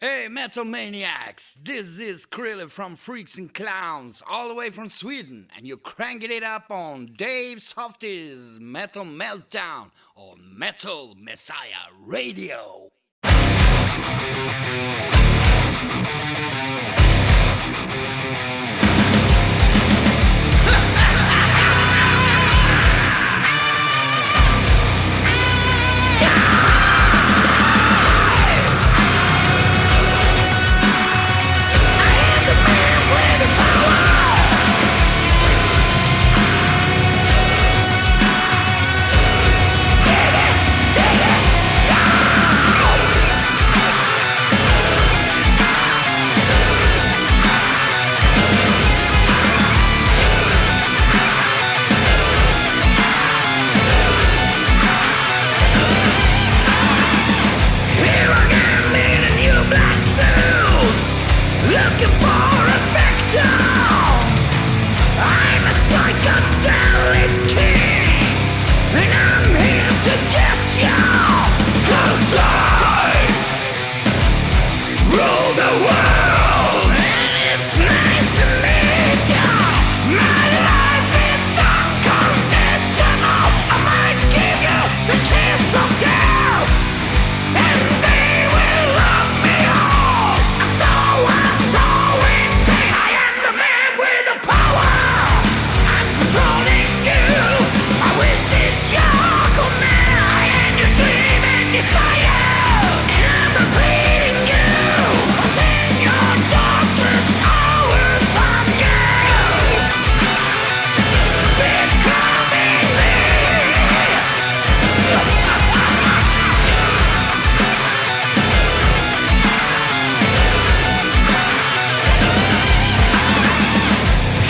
Hey, Metal Maniacs! This is Crille from Freaks and Clowns, all the way from Sweden, and you're cranking it up on Dave Softee's Metal Meltdown on Metal Messiah Radio. Looking for a victim. I'm a psychedelic king, and I'm here to get you. 'Cause I rule the world, and it's nice to meet you. My life is unconditional. I might give you the kiss of death, and they will love me all. I'm so insane. I am the man with the power. I'm controlling you. My wish is your command. I am your dream and desire, and I'm repeating you. 'Cause in your darkest hour from you, becoming me.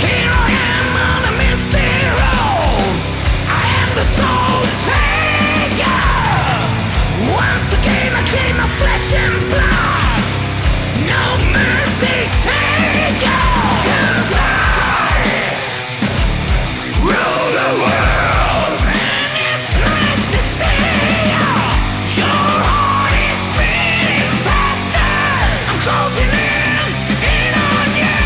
Here I am on a misty road. I am the soul taker. Once again I claim my flesh and blood. No mercy taker. 'Cause I rule the world, and it's nice to see you. Your heart is beating faster. I'm closing in on you.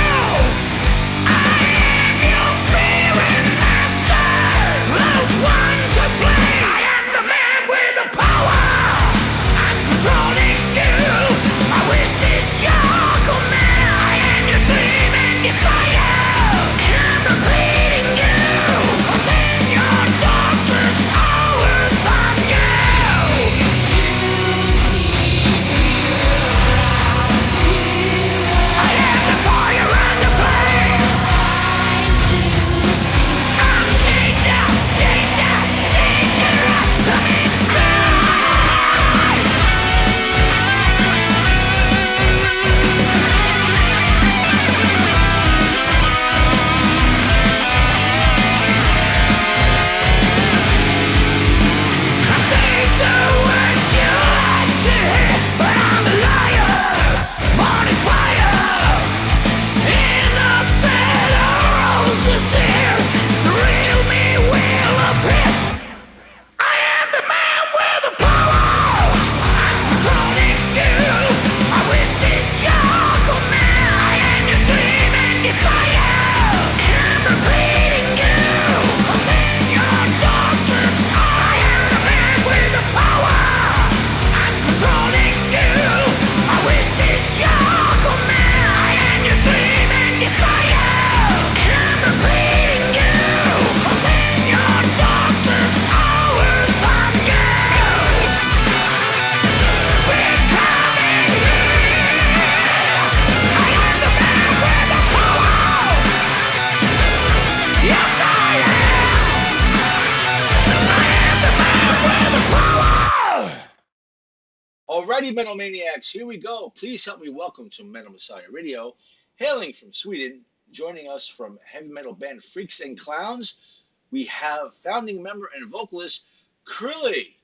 I am your fearing master, the one to blame. I am the man with the power. I'm controlling you. My wish is your command. I am your dream and desire, and I'm repeating you. 'Cause in your darkest hour from you. I am the fire and the flames. I'm danger, danger, dangerous. I'm inside. I say the words you like to hear, but I'm a liar, morning fire. In a bed of roses, dear, the real me will appear. I am the man with the power. I'm controlling you. My wish is your command. I am your dream and desire, and I'm repeating you. 'Cause in your darkest hour, I am the man with the power. I'm controlling you. My wish is your command. I am your dream and desire, and I'm repeating you. 'Cause in your darkest hour from you, becoming me. I am the man with the power. Yes, I am. I am the man with the power. Alrighty, Metal Maniacs, here we go. Please help me welcome to Metal Messiah Radio, hailing from Sweden, joining us from heavy metal band Freaks and Clowns. We have founding member and vocalist Chrille.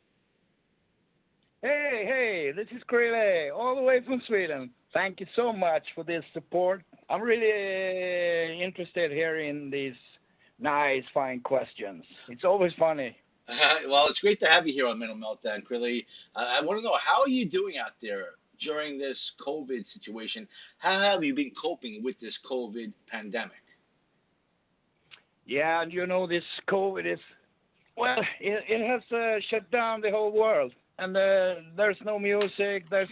Hey, this is Chrille, all the way from Sweden. Thank you so much for this support. I'm really interested here in these nice, fine questions. It's always funny. Well, it's great to have you here on Metal Meltdown, Chrille. I want to know, how are you doing out there during this COVID situation. How have you been coping with this COVID pandemic? Yeah, and this COVID is, well, it has shut down the whole world. And there's no music, the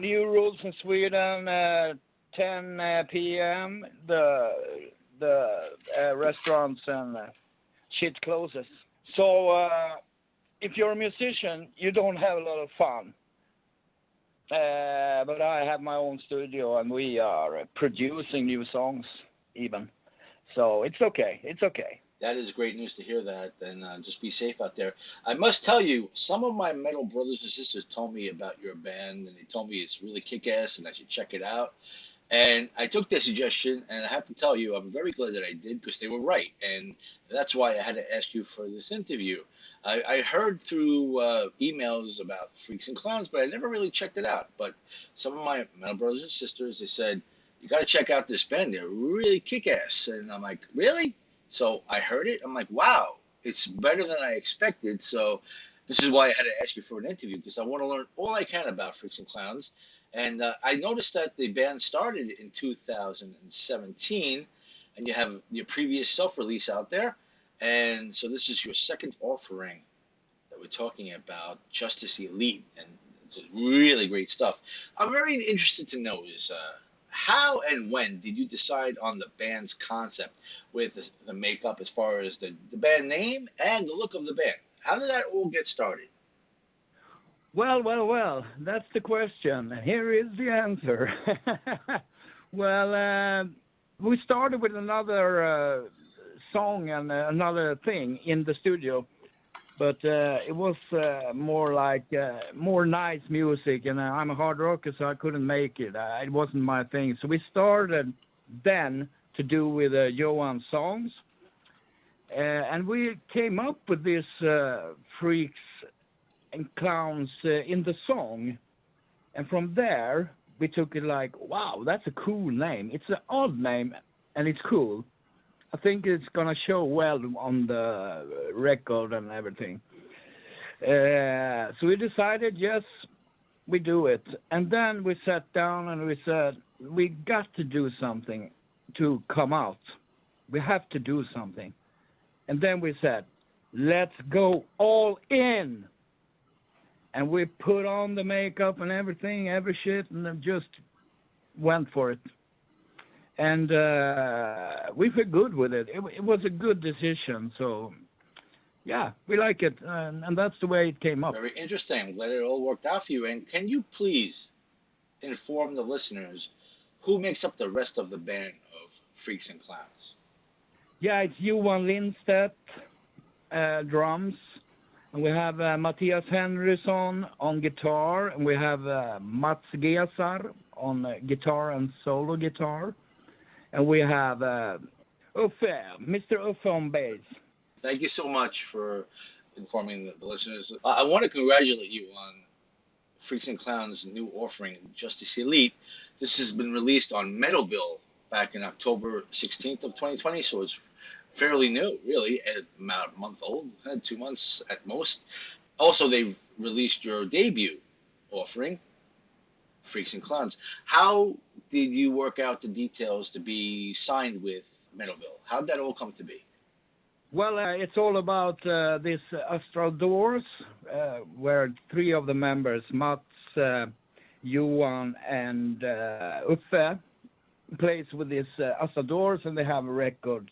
new rules in Sweden, 10 p.m., the restaurants and shit closes. So if you're a musician, you don't have a lot of fun. But I have my own studio, and we are producing new songs even. So it's okay. It's okay. That is great news to hear that, and just be safe out there. I must tell you, some of my metal brothers and sisters told me about your band, and they told me it's really kick-ass and I should check it out. And I took their suggestion, and I have to tell you, I'm very glad that I did because they were right, and that's why I had to ask you for this interview. I heard through emails about Freaks and Clowns, but I never really checked it out. But some of my metal brothers and sisters, they said, you got to check out this band. They're really kick-ass. And I'm like, really? So I heard it. I'm like, wow, it's better than I expected. So this is why I had to ask you for an interview, because I want to learn all I can about Freaks and Clowns. And I noticed that the band started in 2017, and you have your previous self-release out there. And so this is your second offering that we're talking about, Justice Elite, and it's really great stuff. I'm very interested to know is how and when did you decide on the band's concept with the makeup as far as the band name and the look of the band? How did that all get started? Well, that's the question. Here is the answer. Well, we started with another song and another thing in the studio, but it was more like more nice music, and I'm a hard rocker, so I couldn't make it. It wasn't my thing. So we started then to do with Johan songs, and we came up with this Freaks and Clowns in the song, and from there we took it like, wow, that's a cool name. It's an odd name, and it's cool. I think it's gonna show well on the record and everything. So we decided, yes, we do it. And then we sat down and we said, we got to do something to come out. We have to do something. And then we said, let's go all in. And we put on the makeup and everything, every shit, and then just went for it. And we feel good with it. It was a good decision. So, yeah, we like it. And that's the way it came up. Very interesting. I'm glad it all worked out for you. And can you please inform the listeners who makes up the rest of the band of Freaks and Clowns? Yeah, it's Johan Lindstedt, drums. And we have Mathias Henrysson on guitar. And we have Mats Gesar on guitar and solo guitar. And we have Mr. Ulf on bass. Thank you so much for informing the listeners. I want to congratulate you on Freaks and Clowns' new offering, Justice Elite. This has been released on Metalville back in October 16th of 2020, so it's fairly new, really, about a month old, 2 months at most. Also, they've released your debut offering, Freaks and Clowns. How did you work out the details to be signed with Metalville? How did that all come to be? Well, it's all about this Astral Doors, where 3 of the members, Mats, Johan, and Uffe, plays with this Astral Doors, and they have record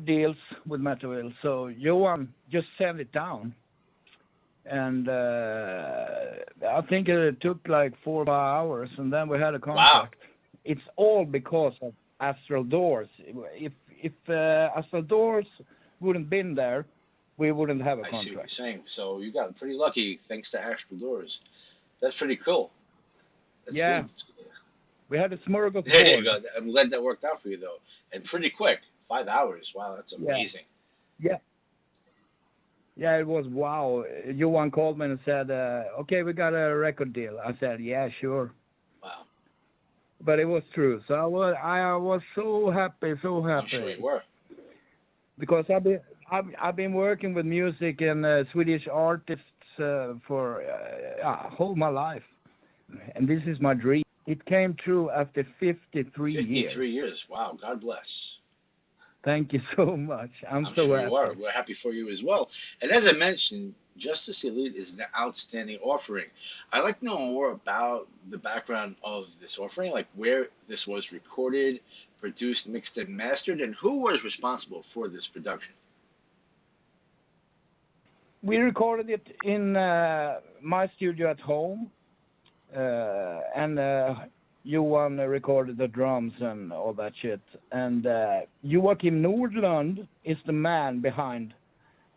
deals with Metalville. So Johan just sent it down. And I think it took like 4 or 5 hours, and then we had a contract. Wow. It's all because of Astral Doors. If Astral Doors wouldn't been there, we wouldn't have a contract. I see what you're saying. So you got pretty lucky thanks to Astral Doors. That's pretty cool. That's yeah. Good. We had a smorgasbord. There you go. I'm glad that worked out for you, though. And pretty quick. 5 hours. Wow, that's amazing. Yeah. Yeah, it was wow. Johan called me and said, okay, we got a record deal. I said, yeah, sure. Wow. But it was true. So I was so happy. I'm sure you were. Because I've been working with music and Swedish artists for whole my life, and this is my dream. It came true after 53 years. 53 years. Wow, God bless. Thank you so much. I'm so sure happy. you are. We're happy for you as well. And as I mentioned, Justice Elite is an outstanding offering. I'd like to know more about the background of this offering, like where this was recorded, produced, mixed, and mastered, and who was responsible for this production. We recorded it in my studio at home, and Johan recorded the drums and all that shit. And Joakim Nordlund is the man behind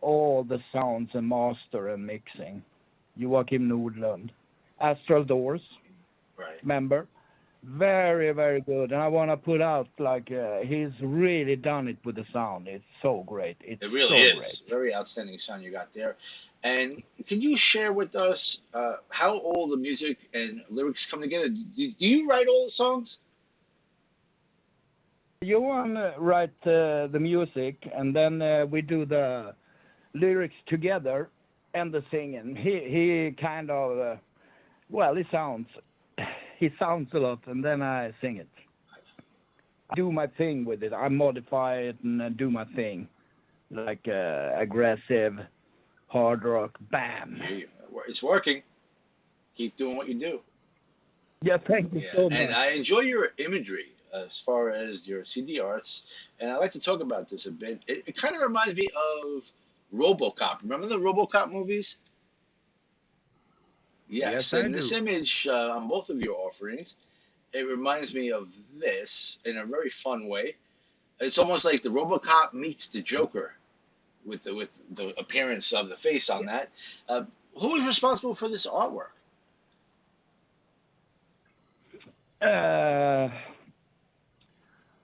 all the sounds and master and mixing. Joakim Nordlund. Astral Doors, Right. member. Very, very good. And I want to put out, like, he's really done it with the sound. It's so great. It really is. Great. Very outstanding sound you got there. And can you share with us how all the music and lyrics come together? Do you write all the songs? Johan writes the music, and then we do the lyrics together and the singing. He kind of, he sounds a lot, and then I sing it. I do my thing with it. I modify it and do my thing, like aggressive, hard rock, bam. It's working. Keep doing what you do. Yeah, thank you so much. And I enjoy your imagery as far as your CD arts, and I like to talk about this a bit. It kind of reminds me of RoboCop. Remember the RoboCop movies? Yes, and this image on both of your offerings, it reminds me of this in a very fun way. It's almost like the RoboCop meets the Joker with the appearance of the face on that. Who is responsible for this artwork?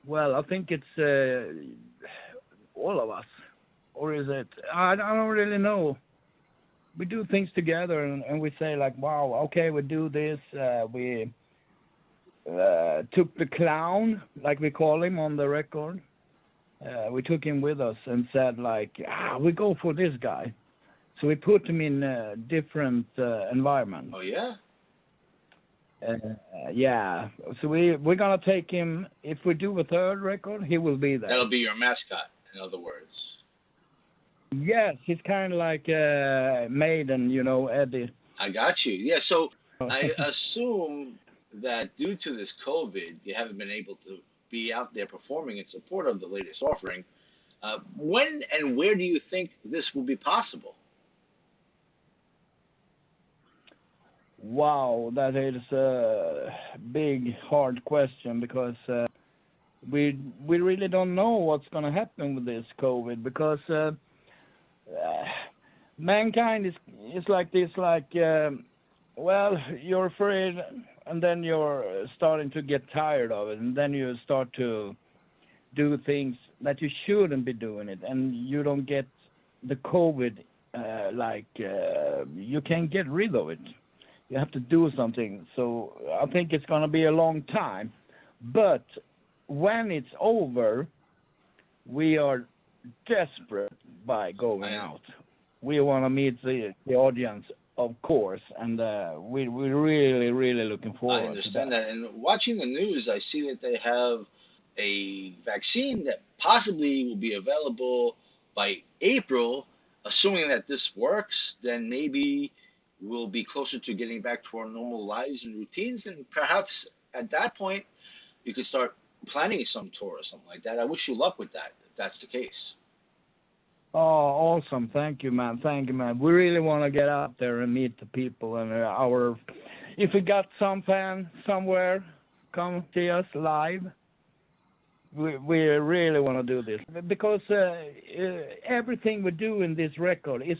Well, I think it's all of us. Or is it? I don't really know. We do things together, and we say, like, wow, okay, we do this. We took the clown, like we call him on the record. We took him with us and said, like, we go for this guy. So we put him in a different environment. Oh, yeah? Yeah. So we're going to take him. If we do a third record, he will be there. That'll be your mascot, in other words. Yes, he's kind of like Maiden, Eddie. I got you. Yeah, so I assume that due to this COVID, you haven't been able to be out there performing in support of the latest offering. When and where do you think this will be possible? Wow, that is a big, hard question, because we really don't know what's going to happen with this COVID, because mankind is like this, like, you're afraid, and then you're starting to get tired of it, and then you start to do things that you shouldn't be doing it, and you don't get the COVID, you can't get rid of it. You have to do something. So I think it's going to be a long time. But when it's over, we are desperate by going out. We want to meet the audience, of course, and we're really, really looking forward to that. I understand that. And watching the news, I see that they have a vaccine that possibly will be available by April. Assuming that this works, then maybe we'll be closer to getting back to our normal lives and routines, and perhaps at that point you could start planning some tour or something like that. I wish you luck with that, if that's the case. Oh, awesome. Thank you, man. We really want to get out there and meet the people, and if we got some fan somewhere, come see us live. We really want to do this, because everything we do in this record is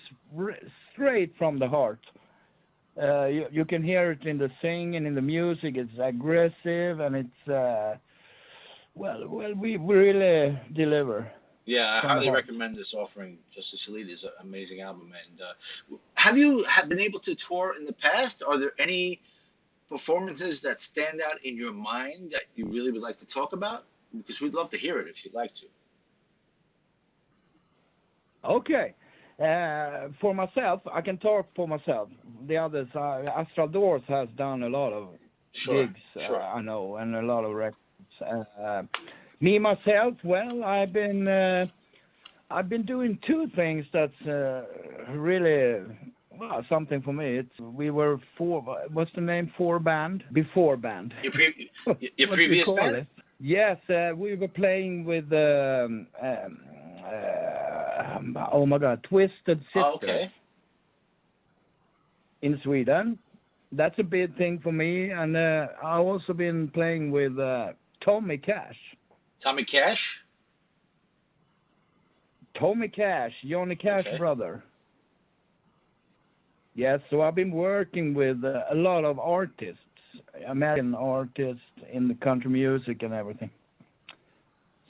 straight from the heart. You can hear it in the singing, in the music. It's aggressive, and it's we really deliver. Yeah, I highly recommend this offering. Justice Elite is an amazing album. And have you been able to tour in the past? Are there any performances that stand out in your mind that you really would like to talk about? Because we'd love to hear it if you'd like to. Okay. For myself, I can talk for myself. The others, Astral Doors has done a lot of gigs, I know, and a lot of records. Me myself, well, I've been doing two things that's really something for me. We were what's the name? Before band. Your previous band? It? Yes, we were playing with oh my God, Twisted Sister. Oh, okay. In Sweden. That's a big thing for me. And I've also been playing with Tommy Cash. Tommy Cash? Tommy Cash, Johnny Cash brother. Yes, so I've been working with a lot of artists, American artists in the country music and everything.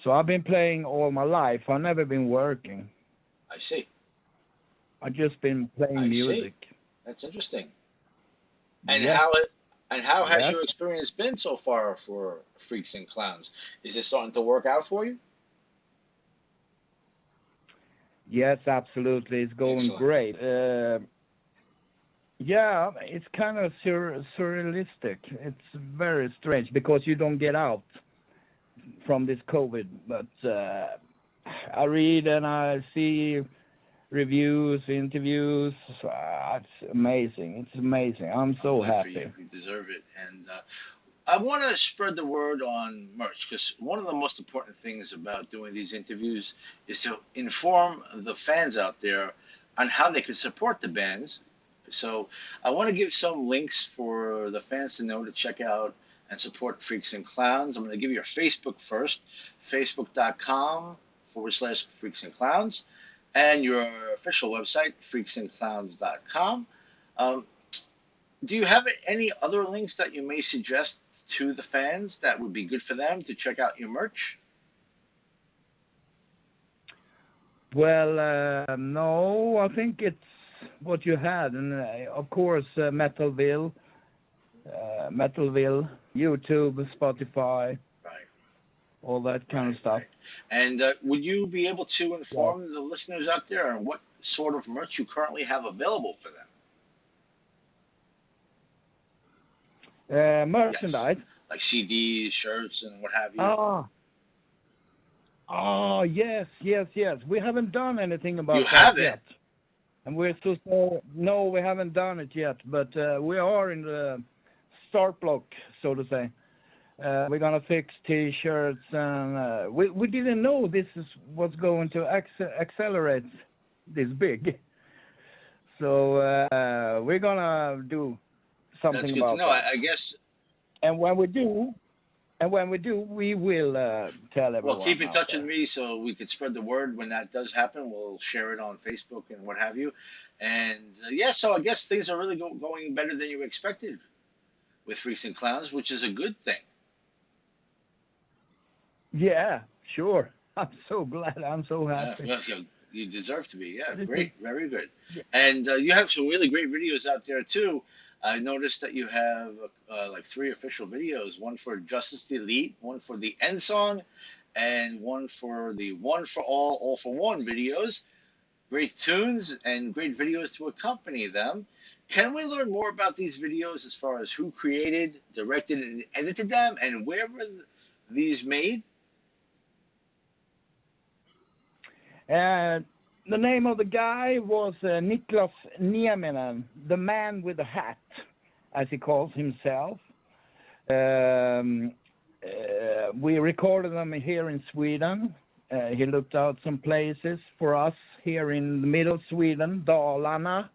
So I've been playing all my life. I've never been working. I see. I've just been playing music. See. That's interesting. And how has your experience been so far for Freaks and Clowns? Is it starting to work out for you? Yes, absolutely. It's going great. Yeah, it's kind of surrealistic. It's very strange because you don't get out from this COVID. But I read and I see reviews, interviews. It's amazing. It's amazing. I'm so happy. You deserve it. And I want to spread the word on merch because one of the most important things about doing these interviews is to inform the fans out there on how they can support the bands. So I want to give some links for the fans to know to check out and support Freaks and Clowns. I'm going to give you your Facebook first, facebook.com/Freaks and Clowns, and your official website, freaksandclowns.com. Do you have any other links that you may suggest to the fans that would be good for them to check out your merch? Well, no, I think it's what you had, and of course Metalville, YouTube, Spotify, all that kind of stuff. And would you be able to inform the listeners out there on what sort of merch you currently have available for them? Merchandise, like CDs, shirts, and what have you. Oh, yes. We haven't done anything about that yet. And we're still no, we haven't done it yet, but we are in the start block, so to say. We're gonna fix T-shirts, and we didn't know this is what's going to accelerate this big. So we're gonna do something That's good about to know. that. I guess. And when we do, we will tell everyone. Well, keep in touch with me so we could spread the word when that does happen. We'll share it on Facebook and what have you. And so I guess things are really going better than you expected with Freaks and Clowns, which is a good thing. Yeah, sure. I'm so glad. I'm so happy. Yeah, you deserve to be. Yeah, great. Very good. Yeah. And you have some really great videos out there, too. I noticed that you have like 3 official videos, one for Justice the Elite, one for the End Song, and one for the One for All for One videos. Great tunes and great videos to accompany them. Can we learn more about these videos as far as who created, directed, and edited them, and where were these made? The name of the guy was Niklas Nieminen, the man with the hat, as he calls himself. We recorded them here in Sweden. He looked out some places for us here in the middle of Sweden, Dalarna,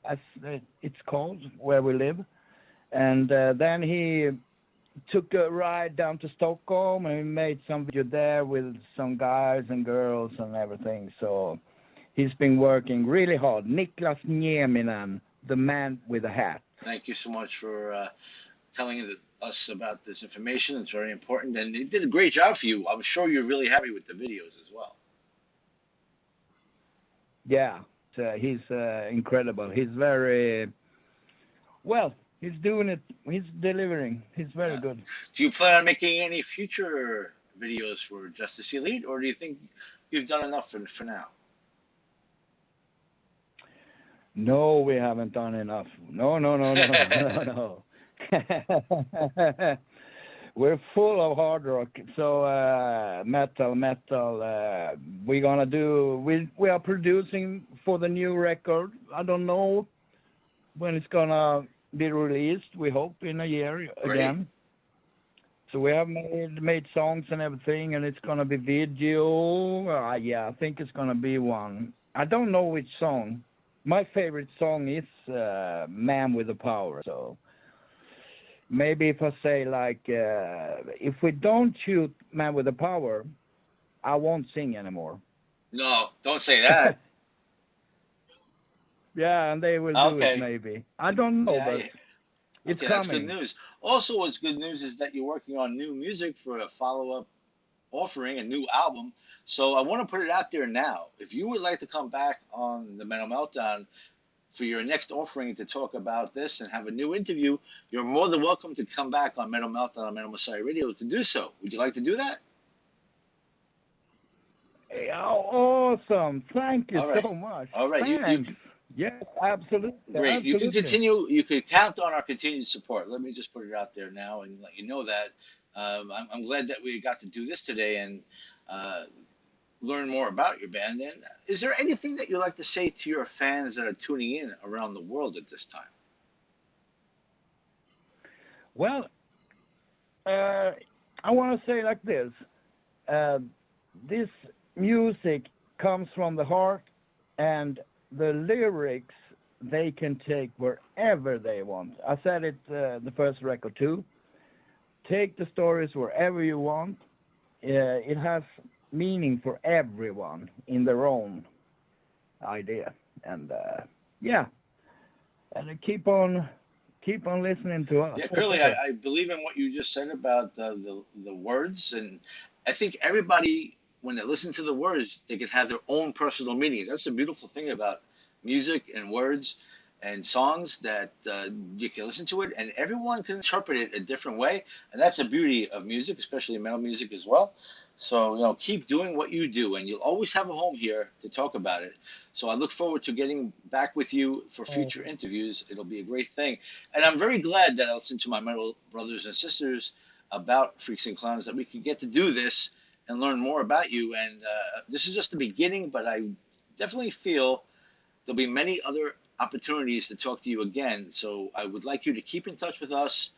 as it's called, where we live. And then he took a ride down to Stockholm and we made some video there with some guys and girls and everything. So he's been working really hard. Niklas Nieminen, the man with a hat. Thank you so much for telling us about this information. It's very important. And he did a great job for you. I'm sure you're really happy with the videos as well. Yeah, he's incredible. He's very, well, he's doing it. He's delivering. He's very good. Do you plan on making any future videos for Justice Elite, or do you think you've done enough for now? No, we haven't done enough. No, no, no, no, no, no. We're full of hard rock. So metal. We're gonna do. We are producing for the new record. I don't know when it's gonna be released. We hope in a year again. So we have made songs and everything, and it's gonna be video. Yeah, I think it's gonna be one. I don't know which song. My favorite song is "Man with the Power." So maybe if I say like, if we don't shoot "Man with the Power," I won't sing anymore. No, don't say that. Yeah, and they will do it maybe. I don't know, but it's coming. That's good news. Also, what's good news is that you're working on new music for a follow-up offering, a new album. So I want to put it out there now. If you would like to come back on the Metal Meltdown for your next offering to talk about this and have a new interview, you're more than welcome to come back on Metal Meltdown on Metal Messiah Radio to do so. Would you like to do that? Awesome. Thank you so much. All right. Thanks. Yes, absolutely. Great. Absolutely. You can continue. You can count on our continued support. Let me just put it out there now and let you know that I'm glad that we got to do this today and learn more about your band. And is there anything that you'd like to say to your fans that are tuning in around the world at this time? Well, I want to say like this. This music comes from the heart, and the lyrics they can take wherever they want. I said it the first record too. Take the stories wherever you want. It has meaning for everyone in their own idea, and and keep on listening to us. Yeah, Crille, I believe in what you just said about the words, and I think everybody, when they listen to the words, they can have their own personal meaning. That's the beautiful thing about music and words and songs, that you can listen to it and everyone can interpret it a different way. And that's the beauty of music, especially metal music as well. So, keep doing what you do, and you'll always have a home here to talk about it. So I look forward to getting back with you for future interviews. It'll be a great thing. And I'm very glad that I listened to my metal brothers and sisters about Freaks and Clowns, that we could get to do this and learn more about you. And this is just the beginning, but I definitely feel there'll be many other opportunities to talk to you again. So I would like you to keep in touch with us,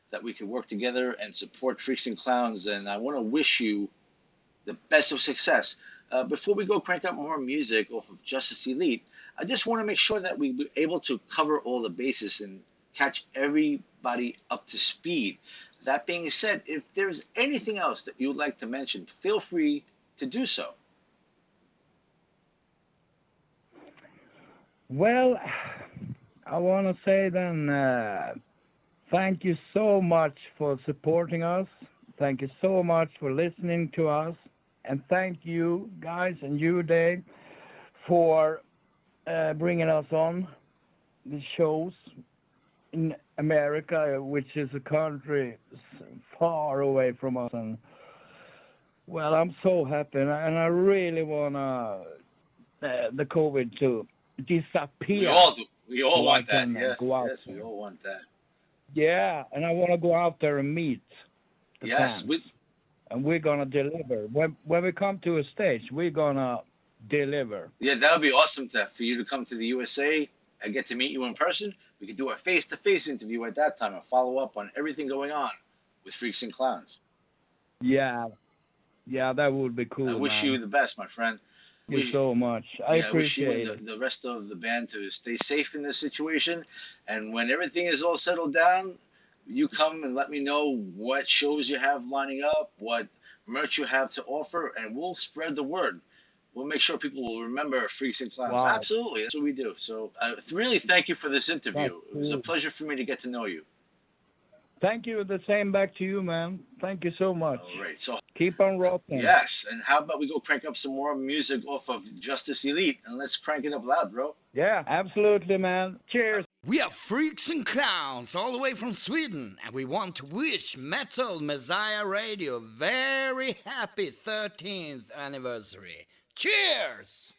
that we could work together and support Freaks and Clowns. And I want to wish you the best of success. Before we go crank up more music off of Justice Elite, I just want to make sure that we're able to cover all the bases and catch everybody up to speed. That being said, if there's anything else that you would like to mention, feel free to do so. Well, I want to say then, thank you so much for supporting us. Thank you so much for listening to us. And thank you, guys, and you, Dave, for bringing us on the shows in America, which is a country far away from us. And, well, I'm so happy, and I really want the COVID to disappear. We all do. We all want that. Yes, we all want that. Yeah, and I want to go out there and meet the fans. And we're going to deliver. When we come to a stage, we're going to deliver. Yeah, that would be awesome for you to come to the USA and get to meet you in person. We could do a face-to-face interview at that time and follow up on everything going on with Freaks and Clowns. Yeah, that would be cool. I wish you the best, my friend. Thank you so much. I appreciate wish you and the rest of the band to stay safe in this situation. And when everything is all settled down, you come and let me know what shows you have lining up, what merch you have to offer, and we'll spread the word. We'll make sure people will remember Freaks and Clowns. Wow. Absolutely, that's what we do. So really thank you for this interview. It was a pleasure for me to get to know you. Thank you. The same back to you, man. Thank you so much. All right, so keep on rocking. Yes, and how about we go crank up some more music off of Justice Elite, and let's crank it up loud, bro. Yeah, absolutely, man. Cheers. We are Freaks and Clowns all the way from Sweden, and we want to wish Metal Messiah Radio a very happy 13th anniversary. Cheers!